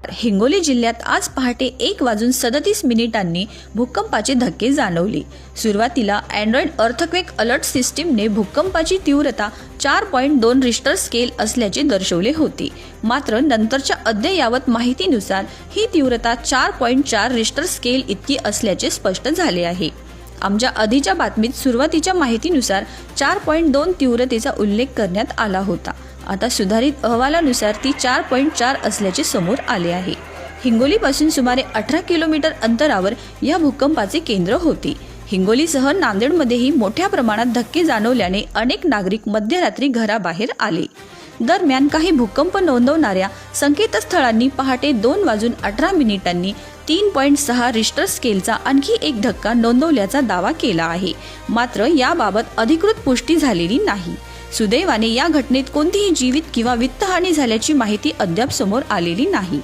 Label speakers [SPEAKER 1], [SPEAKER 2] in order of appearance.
[SPEAKER 1] हिंगोली जिल्ह्यात आज पहाटे 1:37 भूकंपाचे धक्के जाणवले। सुरुवातीला अँड्रॉइड अर्थक्वेक अलर्ट सिस्टीमने भूकंपाची तीव्रता 4.2 रिश्टर स्केल असल्याचे दर्शवले होते। मात्र नंतरच्या अद्ययावत माहितीनुसार ही तीव्रता 4.4 रिश्टर स्केल इतकी असल्याचे स्पष्ट झाले आहे। आमच्या आधीच्या बातमीत सुरुवातीच्या माहितीनुसार 4.2 तीव्रतेचा उल्लेख करण्यात आला होता। आता सुधारित अहवालानुसार ती 4.4 असल्याचे समोर आले आहे। हिंगोलीपासून सुमारे 18 किलोमीटर अंतरावर या भूकंपाचे केंद्र होते। हिंगोलीसह नांदेडमध्येही मोठ्या प्रमाणात धक्के जाणवल्याने अनेक नागरिक मध्यरात्री घराबाहेर आले। दरम्यान काही भूकंप नोंदवणाऱ्या संकेतस्थळांनी पहाटे 2:18 3.6 रिश्टर स्केलचा आणखी एक धक्का नोंदवल्याचा दावा केला आहे। मात्र याबाबत अधिकृत पुष्टी झालेली नाही। सुदैवाने या घटनेत कोणतीही जीवित किंवा वित्तहानी झाल्याची माहिती अद्याप समोर आलेली नाही।